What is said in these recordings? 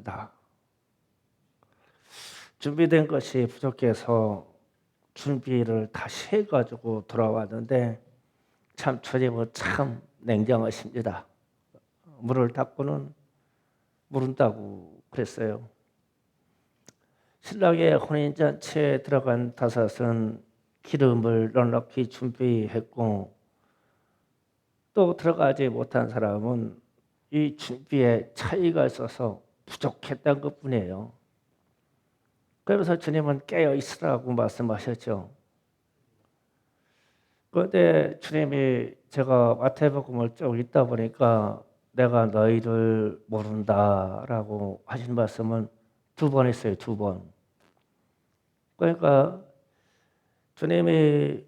돌아간다. 준비된 것이 부족해서 준비를 다시 해가지고 돌아왔는데 참 주님은 참 냉정하십니다. 문을 닫고는 모른다고 그랬어요. 신랑의 혼인잔치에 들어간 다섯은 기름을 넉넉히 준비했고 또 들어가지 못한 사람은 이 준비에 차이가 있어서 부족했던 것뿐이에요. 그러면서 주님은 깨어 있으라고 말씀하셨죠. 그런데 주님이 제가 마태복음을 쭉 읽다 보니까 내가 너희를 모른다라고 하신 말씀은 2번 했어요. 2번. 그러니까 주님이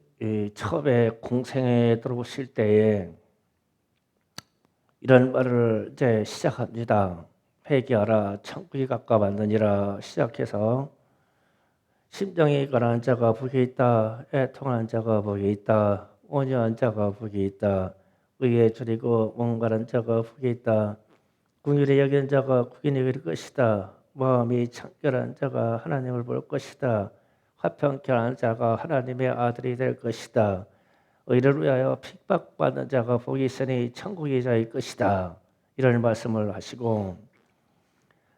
처음에 공생에 들어오실 때에 이런 말을 이제 시작합니다. 회개하라 천국이 가까웠느니라 시작해서 심정이 가난한 자가 복이 있다. 애통한 자가 복이 있다. 온유한 자가 복이 있다. 의에 줄이고 목마른 자가 복이 있다. 긍휼히 여기는 자가 국인이 이룰 것이다. 마음이 청결한 자가 하나님을 볼 것이다. 화평케 하는 자가 하나님의 아들이 될 것이다. 의를 위하여 핍박받는 자가 복이 있으니 천국이 자일 것이다. 이런 말씀을 하시고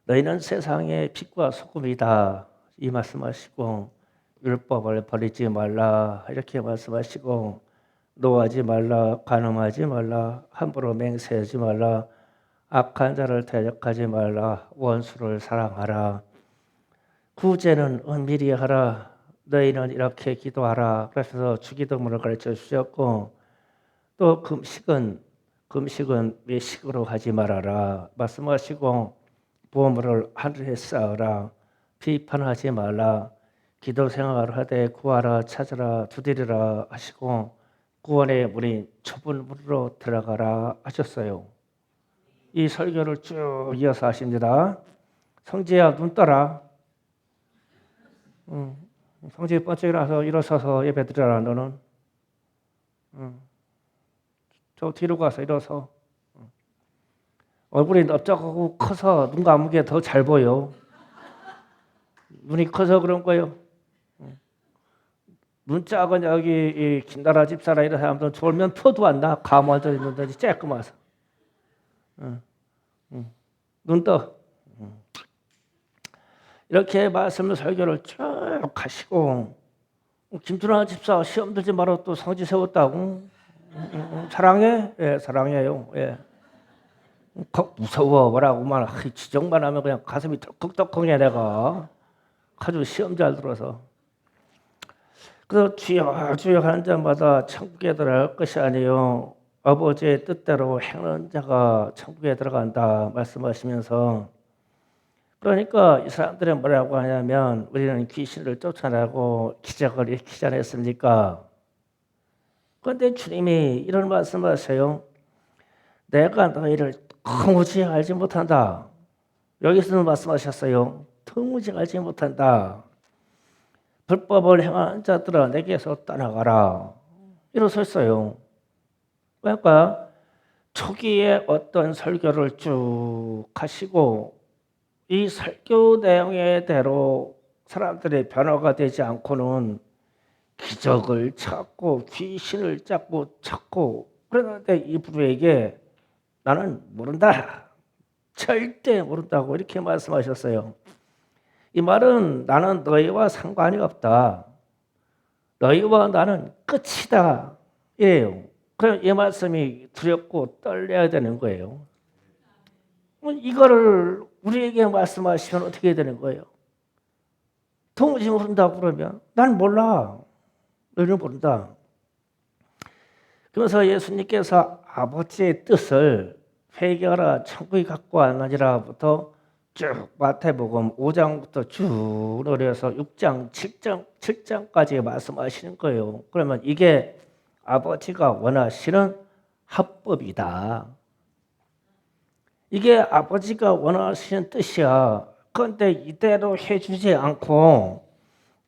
너희는 세상의 빛과 소금이다. 이 말씀하시고 율법을 버리지 말라. 이렇게 말씀하시고 노하지 말라. 간음하지 말라. 함부로 맹세하지 말라. 악한 자를 대적하지 말라. 원수를 사랑하라. 구제는 은밀히 하라. 너희는 이렇게 기도하라. 그래서 주기도문을 가르쳐 주셨고 또 금식은 외식으로 하지 말아라. 말씀하시고 보물을 하늘에 쌓으라. 비판하지 말라. 기도 생활을 하되 구하라 찾으라 두드리라 하시고 구원의 문이 좁은 문으로 들어가라 하셨어요. 이 설교를 쭉 이어서 하십니다. 성지야 눈 떠라. 성지 번쩍 일어서서 예배 드려라 너는. 저 뒤로 가서 일어서. 얼굴이 넓적하고 커서 눈 감은 게 더 잘 보여. 눈이 커서 그런 거예요. 눈 작은 여기 김나라 집사라 이런 사람들은 졸면 표도 안 나. 감아져 있는데 쬐끔해서. 눈 떠. 이렇게 말씀을 설교를 쭉 하시고 김준하 집사 시험 들지 말아 또 성지 세웠다고. 사랑해? 예, 사랑해요. 예. 무서워 뭐라고 말 지적만 하면 그냥 가슴이 덜컥덜컥해 내가. 아주 시험 잘 들어서. 그래서 주여 주여 하는 자마다 천국에 들어갈 것이 아니요 아버지의 뜻대로 행하는 자가 천국에 들어간다 말씀하시면서 그러니까 이 사람들은 뭐라고 하냐면 우리는 귀신을 쫓아내고 기적을 일으키지 않았습니까? 그런데 주님이 이런 말씀하세요. 내가 너희를 도무지 알지 못한다. 여기서는 말씀하셨어요. 도무지 알지 못한다. 불법을 행하는 자들아 내게서 떠나가라. 이러셨어요. 그러니까 초기에 어떤 설교를 쭉 하시고 이 설교 내용에 대로 사람들의 변화가 되지 않고는 기적을 찾고 귀신을 찾고 그러는데 이 부부에게 나는 모른다. 절대 모른다고 이렇게 말씀하셨어요. 이 말은 나는 너희와 상관이 없다. 너희와 나는 끝이다. 이래요. 그럼 이 말씀이 두렵고 떨려야 되는 거예요. 이거를 우리에게 말씀하시면 어떻게 되는 거예요? 도무지 모른다고 그러면 난 몰라. 너희는 모른다. 그래서 예수님께서 아버지의 뜻을 회개하라 천국이 갖고 왔느니라부터 쭉 마태복음 5장부터 쭉 내려서 6장, 7장까지 말씀하시는 거예요. 그러면 이게 아버지가 원하시는 합법이다. 이게 아버지가 원하시는 뜻이야. 그런데 이대로 해주지 않고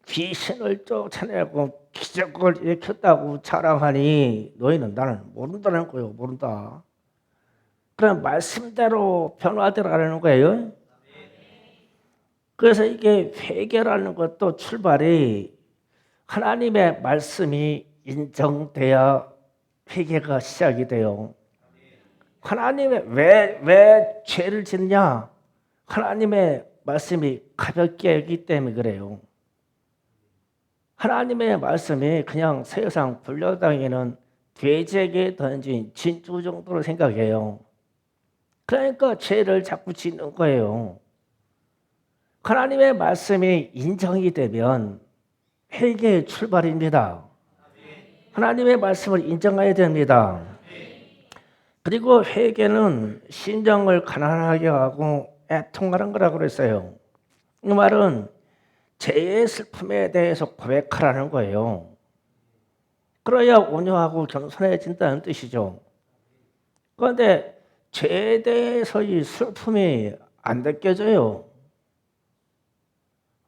귀신을 쫓아내고 기적을 일으켰다고 자랑하니 너희는 나는 모른다는 거예요. 모른다. 그럼 말씀대로 변화되라는 거예요. 그래서 이게 회개라는 것도 출발이 하나님의 말씀이 인정돼야 회개가 시작이 돼요. 하나님의 왜 죄를 짓냐? 하나님의 말씀이 가볍게 여기기 때문에 그래요. 하나님의 말씀이 그냥 세상 불려다니는 돼지에게 던진 진주 정도로 생각해요. 그러니까 죄를 자꾸 짓는 거예요. 하나님의 말씀이 인정이 되면 회개의 출발입니다. 하나님의 말씀을 인정해야 됩니다. 그리고 회개는 심정을 가난하게 하고 애통하는 거라고 그랬어요. 이 말은 죄의 슬픔에 대해서 고백하라는 거예요. 그래야 온유하고 겸손해진다는 뜻이죠. 그런데 죄에 대해서의 슬픔이 안 느껴져요.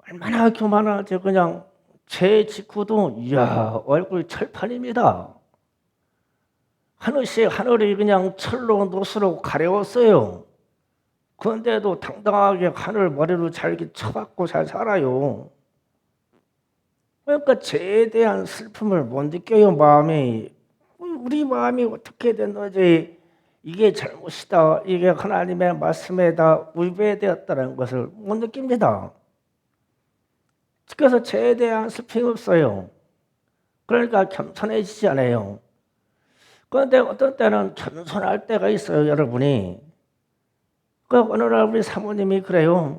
얼마나 교만하지. 그냥 죄 짓고도 이야 얼굴 철판입니다. 하늘이 그냥 철로 노수로 가려웠어요. 그런데도 당당하게 하늘 머리로 잘 쳐박고 잘 살아요. 그러니까 죄에 대한 슬픔을 못 느껴요. 마음이. 우리 마음이 어떻게 됐는지 이게 잘못이다, 이게 하나님의 말씀에다 위배되었다는 것을 못 느낍니다. 그래서 죄에 대한 슬픔이 없어요. 그러니까 겸손해지지 않아요. 그런데 어떤 때는 겸손할 때가 있어요. 여러분이. 그 어느 날 우리 사모님이 그래요.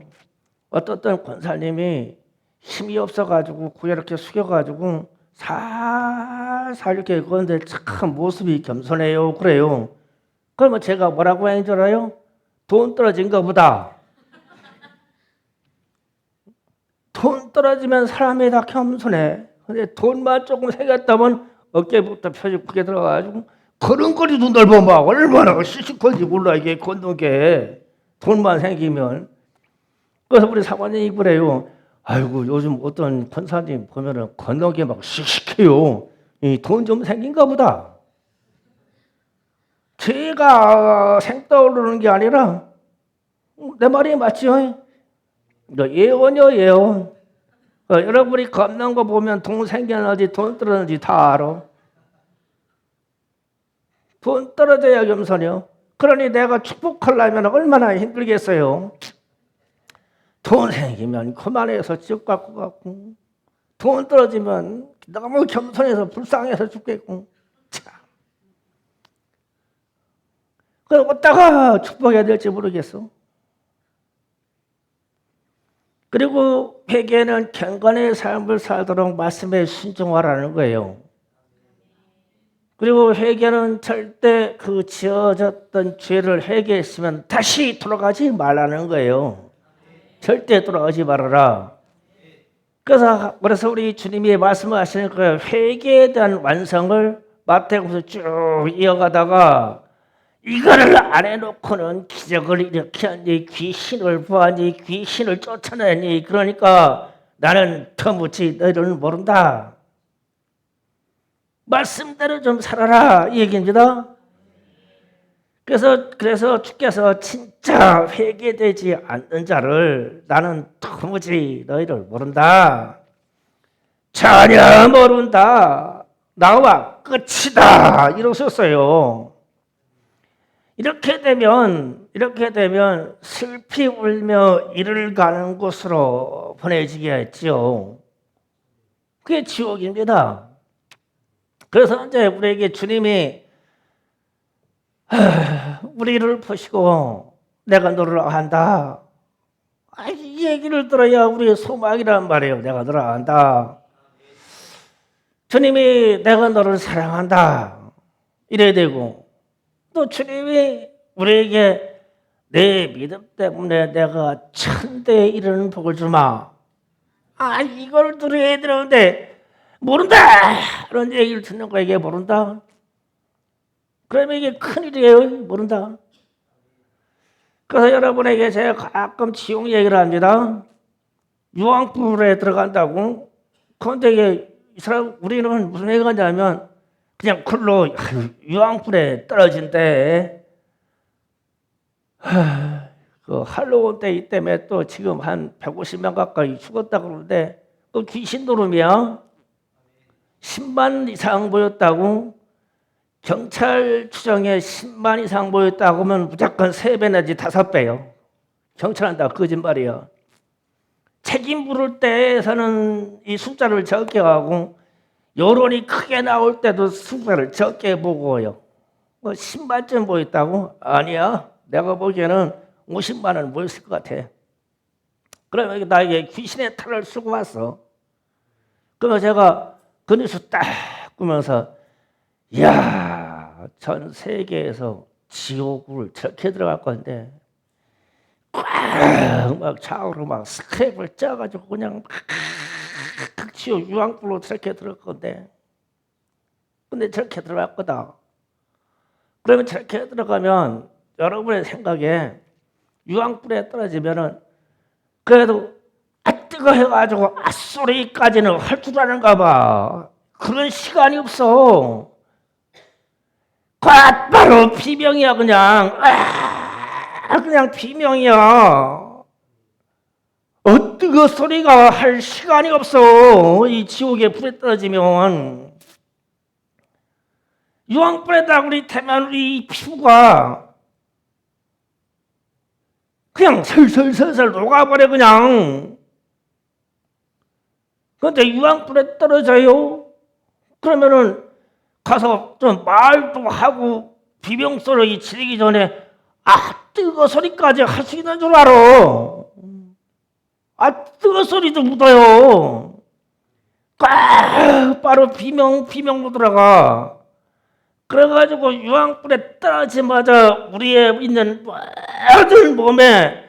어떤 권사님이 힘이 없어가지고 고개 이렇게 숙여가지고 살살 이렇게 그런데 참 모습이 겸손해요. 그래요. 그러면 제가 뭐라고 하는 줄 알아요? 돈 떨어진 거보다. 돈 떨어지면 사람이 다 겸손해. 근데 돈만 조금 생겼다면 어깨부터 펴지고 크게 들어가가지고 걸음걸이도 넓어. 막 얼마나 씩씩한지 몰라. 이게 걷는 게 돈만 생기면. 그래서 우리 사모님이 그래요. 아이고 요즘 어떤 권사님 보면은 걷는 게 막 씩씩해요. 돈 좀 생긴가 보다. 제가 생떠오르는 게 아니라 내 말이 맞죠? 예언이요, 예언. 여러분이 걷는 거 보면 돈 생겼는지 돈 떨어졌는지 다 알아. 돈 떨어져야 겸손이요. 그러니 내가 축복하려면 얼마나 힘들겠어요. 돈 생기면 그만해서 집 갖고 가고, 돈 떨어지면 너무 겸손해서 불쌍해서 죽겠고. 참. 그럼 어디다가 축복해야 될지 모르겠어. 그리고 회개는 경건의 삶을 살도록 말씀에 순종하라는 거예요. 그리고 회개는 절대 그 지어졌던 죄를 회개했으면 다시 돌아가지 말라는 거예요. 절대 돌아가지 말아라. 그래서 우리 주님이 말씀하시는 거예요. 회개에 대한 완성을 마태복음에서 쭉 이어가다가 이거를 안 해놓고는 기적을 일으켰니, 귀신을 보았니, 귀신을 쫓아내니, 그러니까 나는 터무지 너희를 모른다. 말씀대로 좀 살아라, 이 얘기입니다. 그래서 주께서 진짜 회개되지 않는 자를 나는 도무지 너희를 모른다. 전혀 모른다. 나와 끝이다. 이러셨어요. 이렇게 되면 슬피 울며 이를 가는 곳으로 보내지겠죠. 그게 지옥입니다. 그래서 이제 우리에게 주님이 우리를 보시고 내가 너를 안다. 이 얘기를 들어야 우리의 소망이란 말이에요. 내가 너를 안다. 주님이 내가 너를 사랑한다. 이래야 되고, 또 주님이 우리에게 내 믿음 때문에 내가 천대에 이르는 복을 주마. 이걸 들어야 되는데 모른다. 그런 얘기를 듣는 거에게 모른다. 그러면 이게 큰일이에요. 모른다. 그래서 여러분에게 제가 가끔 지옥 얘기를 합니다. 유황불에 들어간다고. 그런데 이게 우리는 무슨 얘기가 하냐면 그냥 쿨로 유황불에 떨어진대. 그 할로윈 데이 때문에 또 지금 한 150명 가까이 죽었다 그러는데 또 귀신 노름이야. 10만 이상 모였다고. 경찰 추정에 10만 이상 모였다고 하면 무조건 3배 내지 5배요. 경찰한테 거짓말이야. 책임 물을 때에서는 이 숫자를 적게 하고 여론이 크게 나올 때도 숫자를 적게 보고요. 뭐 10만쯤 모였다고? 아니야. 내가 보기에는 50만은 모였을 것 같아. 그러면 나에게 귀신의 탈을 쓰고 왔어. 그러면 제가 그 뉴스 딱 보면서 이야, 전 세계에서 지옥을 저렇게 들어갈 건데 막 좌우로 막 스크랩을 짜가지고 그냥 막 지옥 유황불로 저렇게 들어갈 건데 근데 저렇게 들어갈 거다. 그러면 저렇게 들어가면 여러분의 생각에 유황불에 떨어지면은 그래도 뜨거 해가지고 소리까지는 할 줄 아는가 봐. 그런 시간이 없어. 바로 비명이야 그냥. 그냥 비명이야. 뜨거 소리가 할 시간이 없어. 이 지옥에 불에 떨어지면. 유황불에다 우리 태면 우리 피부가 그냥 설설설설 녹아버려 그냥. 그런데 유황불에 떨어져요. 그러면은 가서 좀 말도 하고 비명소리 지르기 전에 뜨거 소리까지 할 수 있는 줄 알아. 뜨거 소리도 묻어요. 바로 비명으로 들어가. 그래가지고 유황불에 떨어지자마자 우리의 있는 모든 몸에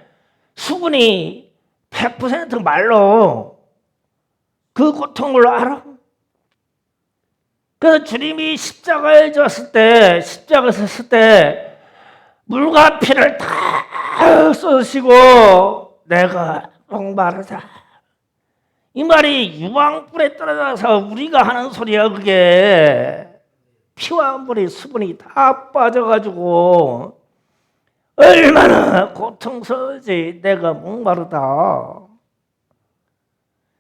수분이 100% 말로. 그 고통을 알아? 그래서 주님이 십자가에 졌을 때, 십자가에 섰을 때 물과 피를 다 쏟으시고 내가 목마르다. 이 말이 유황불에 떨어져서 우리가 하는 소리야. 그게 피와 물이 수분이 다 빠져가지고 얼마나 고통스러운지 내가 목마르다.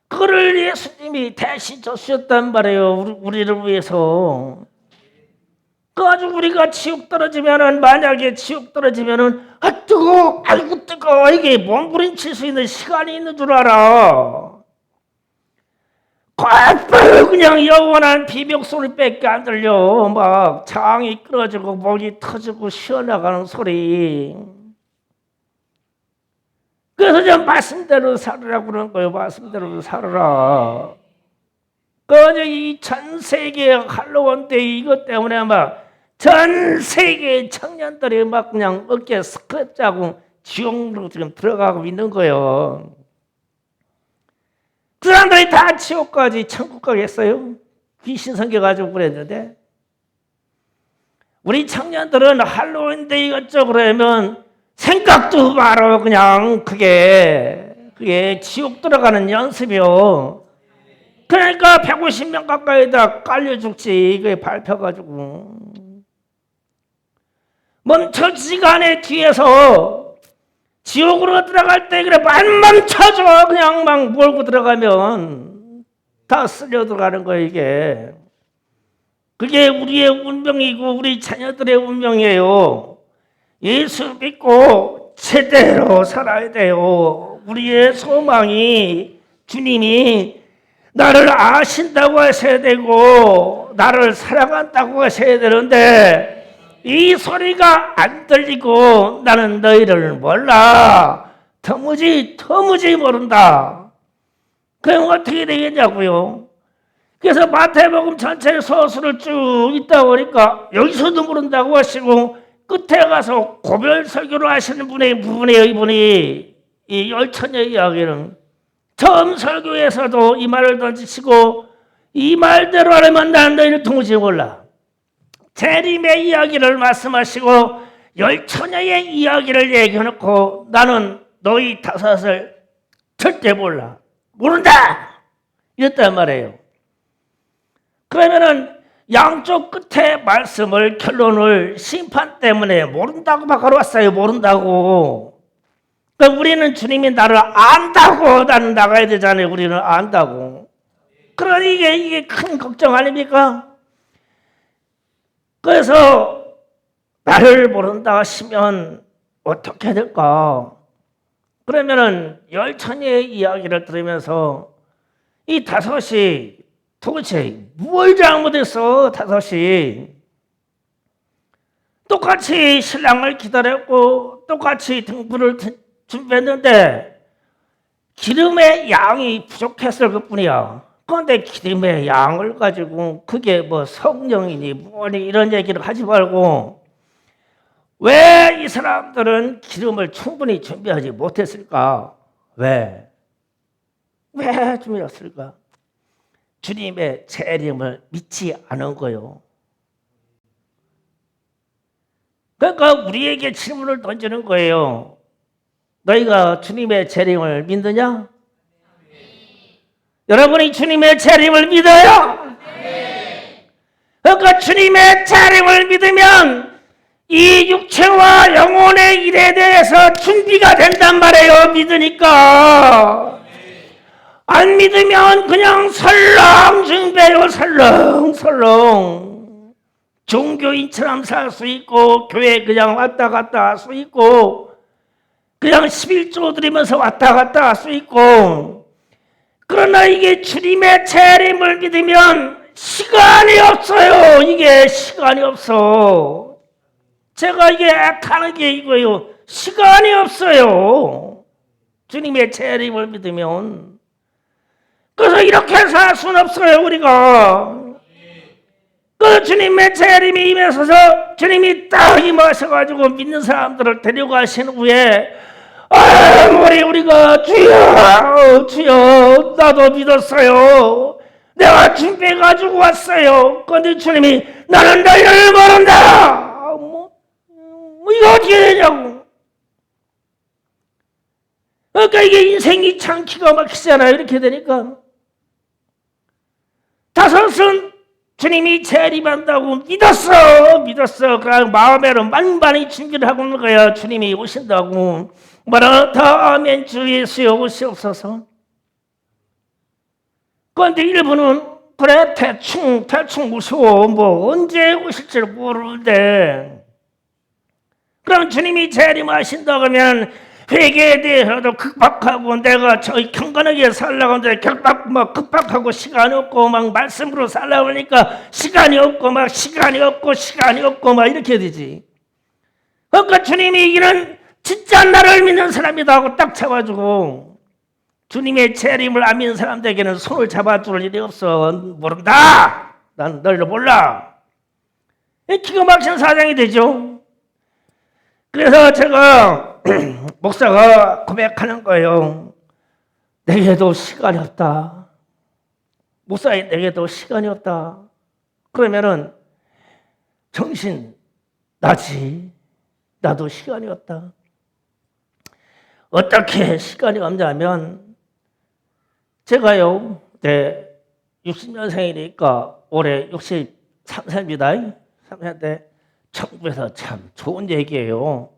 그를 예수님이 대신 줬었단 말이에요. 우리를 위해서. 그래가지고 우리가 지옥 떨어지면은, 만약에 지옥 떨어지면은, 뜨거워, 아이고 뜨거워, 이게 몸부림칠 수 있는 시간이 있는 줄 알아. 그냥 영원한 비명 소리밖에 안 들려. 막 장이 끌어지고 목이 터지고 쉬어나가는 소리. 그래서 저 말씀대로 살으라고 그러는 거예요. 말씀대로 살아라. 그래서 이 전 세계 할로윈 데이 이것 때문에 막 전 세계 청년들이 막 그냥 어깨에 스크랩 짜고 지옥으로 지금 들어가고 있는 거예요. 그 사람들이 다 지옥까지 천국 가겠어요? 귀신 생겨가지고 그랬는데 우리 청년들은 할로윈 데이 어쩌고 그러면 생각도 말어. 그냥 그게 지옥 들어가는 연습이요. 그러니까 150명 가까이다 깔려 죽지. 그게 밟혀가지고 멈춰지가 않아. 뒤에서 지옥으로 들어갈 때 그래 안 멈춰줘. 그냥 막 몰고 들어가면 다 쓸려 들어가는 거예요. 이게 그게 우리의 운명이고 우리 자녀들의 운명이에요. 예수 믿고 제대로 살아야 돼요. 우리의 소망이 주님이 나를 아신다고 하셔야 되고 나를 사랑한다고 하셔야 되는데 이 소리가 안 들리고 나는 너희를 몰라. 터무지 모른다. 그럼 어떻게 되겠냐고요. 그래서 마태복음 전체 서술을 쭉 있다 보니까 여기서도 모른다고 하시고 끝에 가서 고별 설교를 하시는 부분이에요. 이분이 이 열처녀의 이야기는 처음 설교에서도 이 말을 던지시고 이 말대로 하려면 난 너희를 도무지 몰라. 재림의 이야기를 말씀하시고 열처녀의 이야기를 얘기해놓고 나는 너희 다섯을 절대 모른다 이랬단 말이에요. 그러면은 양쪽 끝에 말씀을 결론을 심판 때문에 모른다고 막 걸어왔어요. 모른다고. 그러니까 우리는 주님이 나를 안다고 나는 나가야 되잖아요. 우리는 안다고. 그러니 이게 큰 걱정 아닙니까? 그래서 나를 모른다 하시면 어떻게 될까? 그러면은 열천의 이야기를 들으면서 이 다섯이 도대체 뭘 잘못했어? 다섯이 똑같이 신랑을 기다렸고 똑같이 등불을 준비했는데 기름의 양이 부족했을 것뿐이야. 그런데 기름의 양을 가지고 그게 뭐 성령이니 뭐니 이런 얘기를 하지 말고 왜 이 사람들은 기름을 충분히 준비하지 못했을까? 왜 준비했을까? 주님의 재림을 믿지 않은 거요. 그러니까 우리에게 질문을 던지는 거예요. 너희가 주님의 재림을 믿느냐? 여러분이 주님의 재림을 믿어요? 그러니까 주님의 재림을 믿으면 이 육체와 영혼의 일에 대해서 준비가 된단 말이에요. 믿으니까. 안 믿으면 그냥 설렁증배요. 설렁설렁. 종교인처럼 살 수 있고 교회 그냥 왔다 갔다 할 수 있고 그냥 11조 드리면서 왔다 갔다 할 수 있고 그러나 이게 주님의 재림을 믿으면 시간이 없어요. 이게 시간이 없어. 제가 이게 하는 게 이거예요. 시간이 없어요. 주님의 재림을 믿으면. 그래서 이렇게 살 수는 없어요. 우리가. 그 주님의 재림이 임해서서 주님이 딱 임하셔가지고 믿는 사람들을 데려가신 후에 우리가 주여 나도 믿었어요. 내가 준비해가지고 왔어요. 그런데 주님이 나는 너희를 모른다. 이거 어떻게 되냐고. 그러니까 이게 인생이 참 기가 막히잖아요. 이렇게 되니까. 다섯은 주님이 재림한다고 믿었어. 그냥 마음에는 만반히 준비를 하고 있는 거야. 주님이 오신다고. 마라나타 아멘 주 예수여 오시옵소서. 그런데 일부는 그래 대충 무서워. 뭐 언제 오실지 모르는데. 그럼 주님이 재림하신다 그러면 회개에 대해서도 급박하고 내가 저희 경건하게 살라고 하는데 급박하고 시간이 없고 막 말씀으로 살라고 하니까 시간이 없고 막 이렇게 되지. 그러니까 주님이 이런 진짜 나를 믿는 사람이다 하고 딱 잡아주고 주님의 재림을 안 믿는 사람들에게는 손을 잡아줄 일이 없어. 모른다. 난 너희를 몰라. 기가 막힌 사장이 되죠. 그래서 제가 목사가 고백하는 거예요. 내게도 시간이 없다. 목사님 내게도 시간이 없다. 그러면은 정신 나지. 나도 시간이 없다. 어떻게 시간이 없냐면 제가요 60년생이니까 올해 63세입니다. 3세인데 천국에서 참 좋은 얘기예요.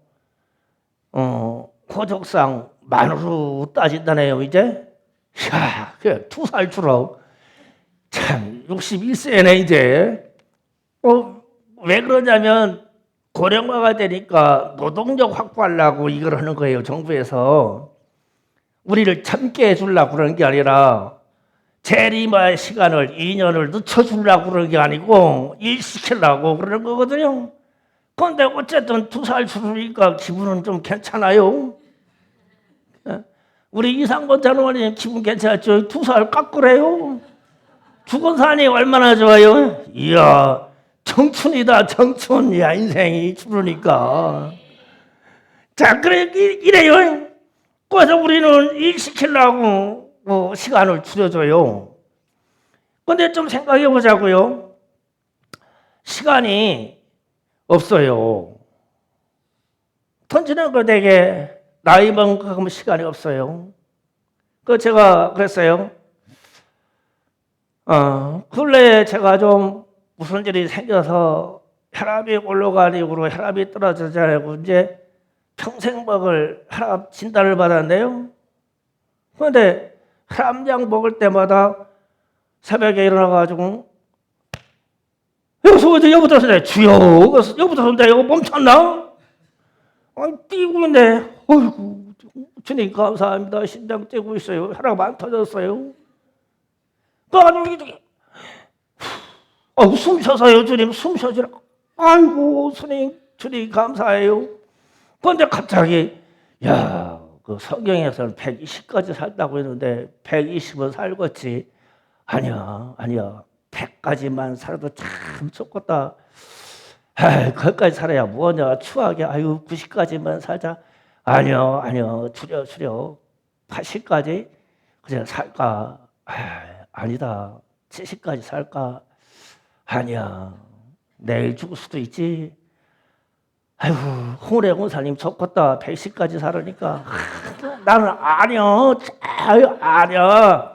호적상 만으로 따진다네요. 이제 야, 2살 줄어. 참 61세네 이제. 왜 그러냐면 고령화가 되니까 노동력 확보하려고 이걸 하는 거예요. 정부에서 우리를 젊게 해주려고 그러는 게 아니라 재림의 시간을 2년을 늦춰주려고 그러는 게 아니고 일시키려고 그러는 거거든요. 그런데 어쨌든 2살 줄으니까 기분은 좀 괜찮아요. 우리 이상권 장로님 기분 괜찮죠? 2살 깎으래요. 죽은 산이 얼마나 좋아요? 이야 청춘이다 청춘. 야 인생이 줄으니까. 자 그래 이래요. 그래서 우리는 일시키려고 시간을 줄여줘요. 그런데 좀 생각해 보자고요. 시간이 없어요. 던지는 거 되게 나이 먹으면 시간이 없어요. 그 제가 그랬어요. 근래에 제가 좀 무슨 일이 생겨서 혈압이 올라가는 이후로 혈압이 떨어지잖아요. 이제 평생 먹을 혈압 진단을 받았는데요. 그런데 혈압약 먹을 때마다 새벽에 일어나가지고 여부터 손대 주여 여부터 손대 이거 멈췄나? 뛰고 있네. 어이구 주님 감사합니다. 심장 뛰고 있어요. 혈압 안 터졌어요. 그래가지고 숨 쉬어서요. 주님 숨 쉬어주라. 아이고 주님 감사해요. 그런데 갑자기 그 성경에서는 120까지 살다고 했는데 120은 살겠지. 아니야 100까지만 살아도 참 좋겠다. 거기까지 살아야 뭐냐 추하게 90까지만 살자. 아니요 줄여 80까지 그냥 살까. 아니다 70까지 살까. 아니야 내일 죽을 수도 있지. 홍래 공사님 좋겠다 110까지 살으니까. 나는 아니야.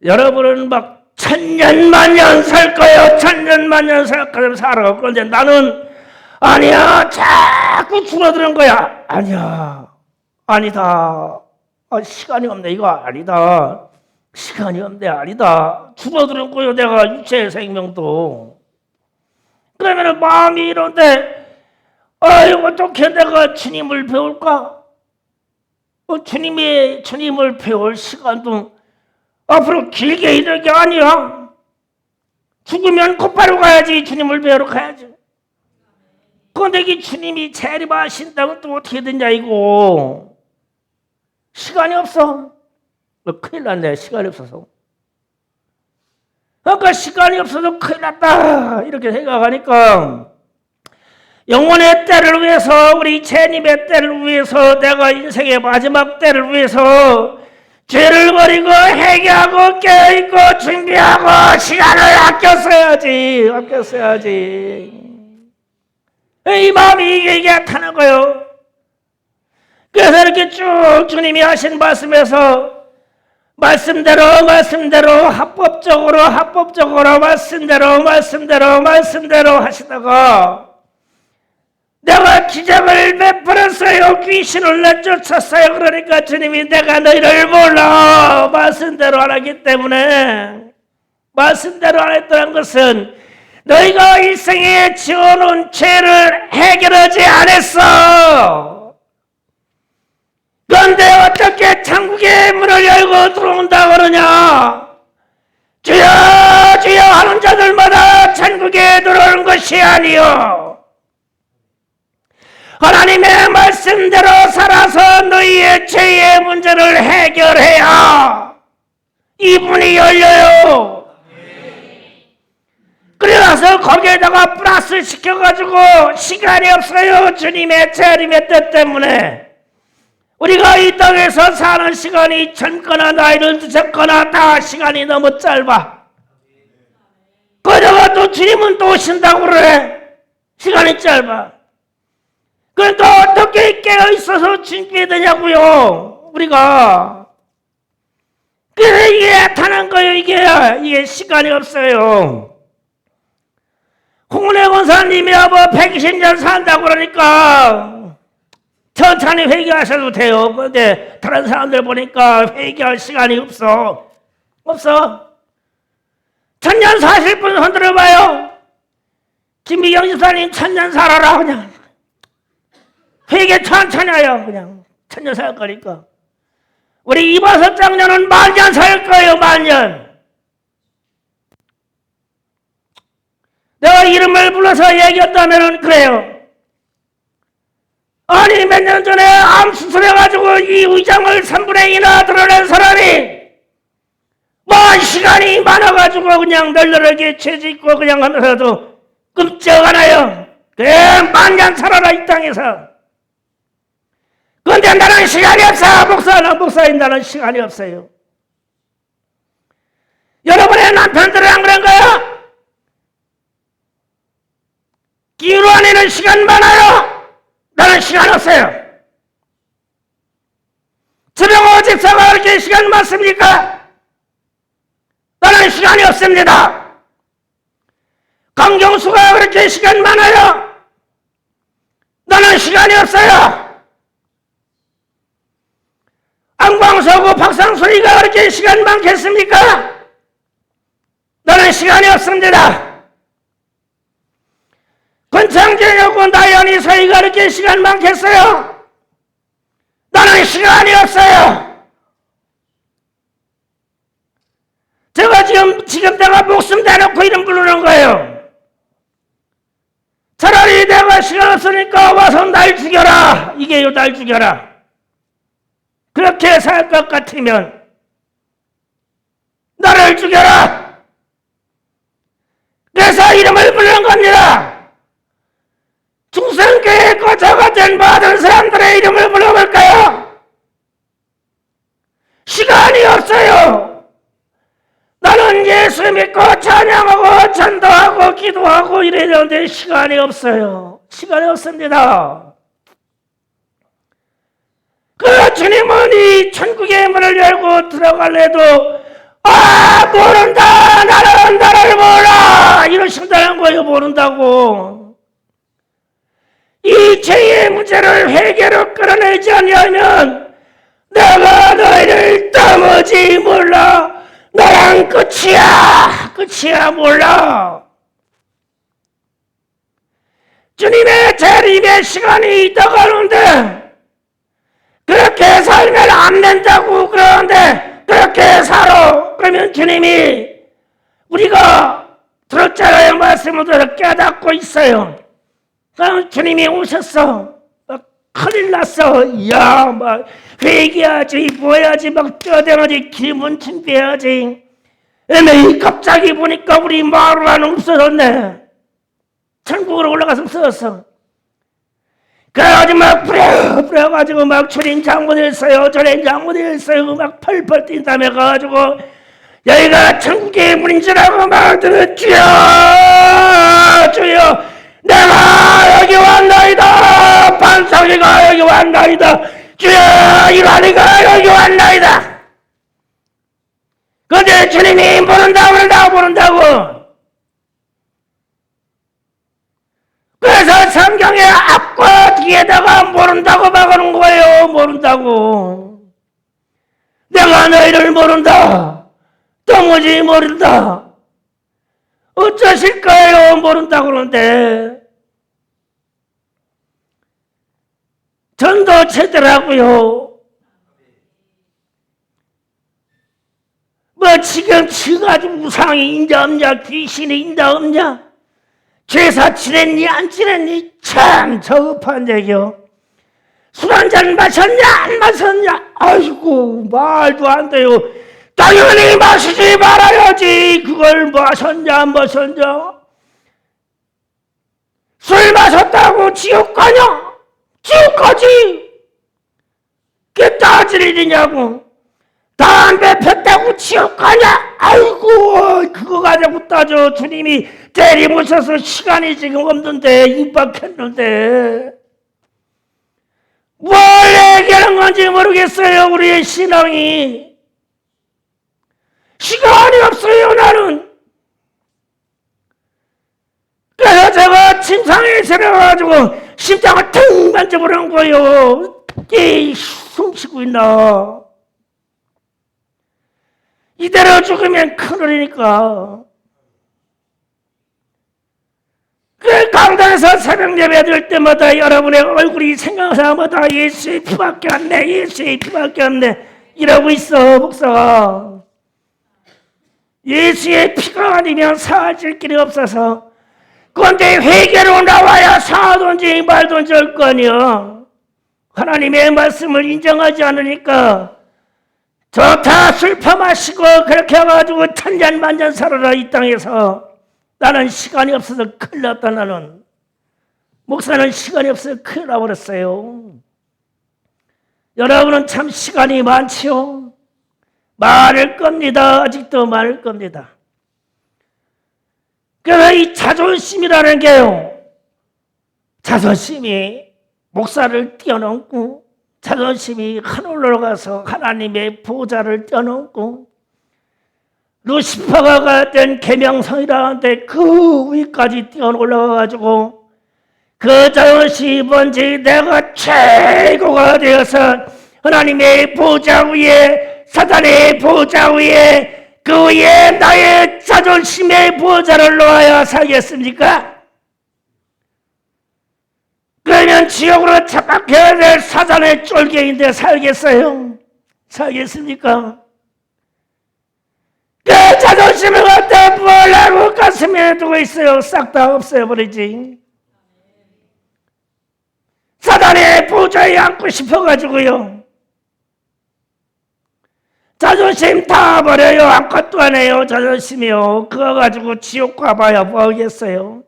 여러분은 막 천년만년 살 거예요. 천년만년 살 거예요. 살아. 그런데 나는 아니야. 자꾸 줄어드는 거야. 아니다. 시간이 없네. 이거 아니다. 시간이 없네. 아니다. 줄어드는 거예요. 내가 육체의 생명도. 그러면 마음이 이런데 어떻게 내가 주님을 배울까? 주님을 배울 시간도 앞으로 길게 있는 게 아니야. 죽으면 곧바로 가야지. 주님을 배우러 가야지. 그런데 이 주님이 재림하신다고 또 어떻게 되냐 이거. 시간이 없어. 큰일 났네. 시간이 없어서. 그러니까 시간이 없어서 큰일 났다 이렇게 생각하니까 영혼의 때를 위해서 우리 재림의 때를 위해서 내가 인생의 마지막 때를 위해서 죄를 버리고 회개하고 깨어있고 준비하고 시간을 아껴 써야지. 이 마음이 이게 타는 거예요. 그래서 이렇게 쭉 주님이 하신 말씀에서 말씀대로 합법적으로 말씀대로 하시다가 내가 기적을 베풀었어요. 귀신을 내쫓았어요. 그러니까 주님이 내가 너희를 몰라. 말씀대로 안 하기 때문에. 말씀대로 안 했다는 것은 너희가 일생에 지어놓은 죄를 해결하지 않았어. 그런데 어떻게 천국의 문을 열고 들어온다 그러냐. 주여 주여 하는 자들마다 천국에 들어오는 것이 아니요 하나님의 말씀대로 살아서 너희의 죄의 문제를 해결해야 이 문이 열려요. 그래서 거기에다가 플러스 시켜가지고 시간이 없어요. 주님의 재림의 뜻 때문에 우리가 이 땅에서 사는 시간이 젊거나 나이를 드셨거나 다 시간이 너무 짧아. 그러다가 또 주님은 또 오신다고 그래. 시간이 짧아. 그러니까 어떻게 깨어있어서 준비해야 되냐고요. 우리가. 그래서 이게 타는 거예요. 이게 시간이 없어요. 홍은혜 권사님이 120년 산다고 그러니까 천천히 회개하셔도 돼요. 그런데 다른 사람들 보니까 회개할 시간이 없어. 1000년 사실 분 흔들어봐요. 김미경 집사님 1000년 살아라 그냥. 회개 천천히 해요. 그냥 1000년 살 거니까. 우리 이바섯 장녀는 10,000년 살 거예요. 10,000년. 내가 이름을 불러서 얘기했다면 그래요. 아니 몇 년 전에 암 수술해가지고 이 의장을 3분의 2나 드러낸 사람이 시간이 많아가지고 그냥 널널하게 죄짓고 그냥 하면서도 끔찍 않아요. 그래 10,000년 살아라 이 땅에서. 그런데 나는 시간이 없어. 목사님 나는 시간이 없어요. 여러분의 남편들은 안 그런가요? 기로 안에는 시간 많아요. 나는 시간 없어요. 최병호 집사가 그렇게 시간 많습니까? 나는 시간이 없습니다. 강경수가 그렇게 시간 많아요. 나는 시간이 없어요. 안광수하고 박상순이가 그렇게 시간 많겠습니까? 나는 시간이 없습니다. 권창진하고 나연이 사이가 그렇게 시간 많겠어요? 나는 시간이 없어요. 제가 지금 내가 목숨 대놓고 이름 부르는 거예요. 차라리 내가 시간 없으니까 와서 날 죽여라. 이게요, 날 죽여라. 그렇게 살 것 같으면 나를 죽여라. 그래서 이름을 부르는 겁니다. 중생교회 거쳐가전 받은 사람들의 이름을 불러볼까요? 시간이 없어요. 나는 예수 믿고 찬양하고 전도하고 기도하고 이래야 되는데 시간이 없어요. 시간이 없습니다. 그 주님은 이 천국의 문을 열고 들어갈래도 모른다. 나를 몰라. 이러신다는 거예요. 모른다고. 이 죄의 문제를 해결로 끌어내지 않으면 내가 너희를 떠무지 몰라. 나랑 끝이야 몰라. 주님의 재림의 시간이 있다고 하는데 그렇게 살면 안 된다고 그러는데 그렇게 살아. 그러면 주님이 우리가 들었잖아요. 말씀을 들어 깨닫고 있어요. 그럼 주님이 오셨어. 막 큰일 났어. 야, 막 회개하지 뭐해야지 막 뛰어대야지 기분 준비해야지. 에메이 갑자기 보니까 우리 마을 안에 없어졌네. 천국으로 올라가서 없어졌어. 그래가지고 막 뿌려가지고 막 주린 장군을 써요. 저린 장군을 써요. 막 펄펄 뛴 다음에 가가지고 여기가 천국의 문인 줄 알고 막 주여 내가 여기 왔나이다. 반석이가 여기 왔나이다. 주여 이란이가 여기 왔나이다. 근데 주님이 모른다고. 그래서 성경의 앞과 뒤에다가 모른다고 막아놓은 거예요. 모른다고. 내가 너희를 모른다. 도무지 모른다. 어쩌실까요? 모른다고 그러는데 전도체더라고요. 뭐 지금 아주 우상이 인자 없냐, 귀신이 인자 없냐, 제사 지냈니 안 지냈니, 참 저급한 얘기요. 술 한잔 마셨냐 안 마셨냐, 아이고 말도 안 돼요. 당연히 마시지 말아야지. 그걸 마셨냐 안 마셨냐. 술 마셨다고 지옥 가냐? 지옥 가지. 그게 따질 일이냐고. 담배 폈다고 지옥 가냐? 아이고 그거 가지고 따져. 주님이 때리모셔서 시간이 지금 없는데 입박했는데 뭘 얘기하는 건지 모르겠어요. 우리의 신앙이. 시간이 없어요. 나는. 그래서 제가 침상에 세려가지고 심장을 퉁 만져보는 거예요. 숨쉬고 있나. 이대로 죽으면 큰일이니까. 그 강단에서 새벽 예배 드릴 때마다 여러분의 얼굴이 생각하자마자 예수의 피밖에 안 내, 예수의 피밖에 안 내 이러고 있어 목사가. 예수의 피가 아니면 사라질 길이 없어서. 그런데 회개로 나와야 사든지 말든지 할 거 아니야. 하나님의 말씀을 인정하지 않으니까 좋다 술 퍼마시고 그렇게 해가지고 천년만년 살아라 이 땅에서. 나는 시간이 없어서 큰일 났다. 나는 목사는 시간이 없어서 큰일 나버렸어요. 여러분은 참 시간이 많지요. 많을 겁니다. 아직도 많을 겁니다. 그래서 이 자존심이라는 게요, 자존심이 목사를 뛰어넘고 자존심이 하늘로 가서 하나님의 보좌를 뛰어넘고 루시퍼가 갔던 계명성이라는데 그 위까지 뛰어올라가가지고 그 자존심이 뭔지 내가 최고가 되어서 하나님의 보좌 위에 사단의 보좌 위에 그 위에 나의 자존심의 보좌를 놓아야 살겠습니까? 그러면 지옥으로 착각해야 될 사단의 쫄개인데 살겠어요? 살겠습니까? 그 자존심을 갖다 뭘 알고 가슴에 두고 있어요? 싹 다 없애버리지. 사단의 보좌에 앉고 싶어가지고요. 자존심 다 버려요. 아무것도 안 해요. 자존심이요. 그거 가지고 지옥 가봐야 뭐 하겠어요?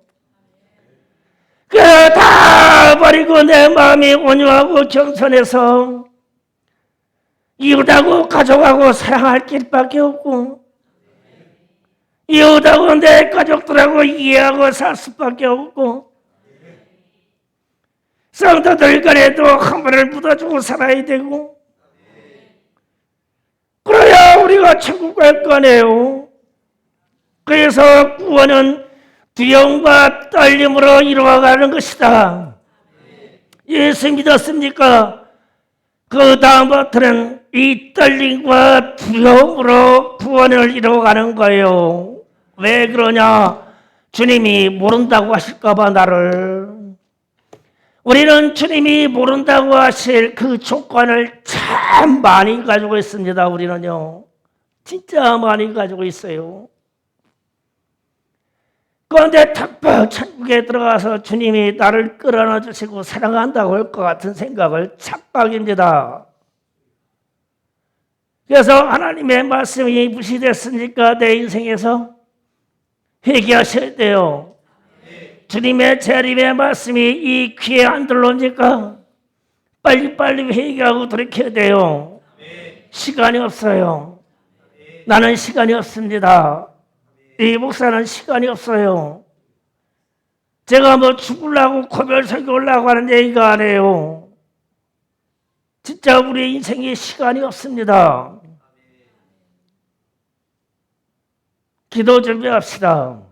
그거 다 버리고 내 마음이 온유하고 겸손해서 이웃하고 가족하고 사랑할 길밖에 없고 이웃하고 내 가족들하고 이해하고 살 수밖에 없고 성도들 간에도 한 번을 묻어주고 살아야 되고 그래야 우리가 천국 갈 거 아니에요. 그래서 구원은 두려움과 떨림으로 이루어가는 것이다. 예수 믿었습니까? 그 다음부터는 이 떨림과 두려움으로 구원을 이루어가는 거예요. 왜 그러냐? 주님이 모른다고 하실까 봐 나를. 우리는 주님이 모른다고 하실 그 조건을 참 많이 가지고 있습니다. 우리는요. 진짜 많이 가지고 있어요. 그런데 탁박 천국에 들어가서 주님이 나를 끌어안아 주시고 사랑한다고 할 것 같은 생각을 착각입니다. 그래서 하나님의 말씀이 무시됐으니까 내 인생에서 회개하셔야 돼요. 주님의 재림의 말씀이 이 귀에 안 들어오니까 빨리빨리 회개하고 돌이켜야 돼요. 시간이 없어요. 나는 시간이 없습니다. 이 목사는 시간이 없어요. 제가 뭐 죽으려고 고별설교 하려고 하는 얘기가 아니에요. 진짜 우리 인생에 시간이 없습니다. 기도 준비합시다.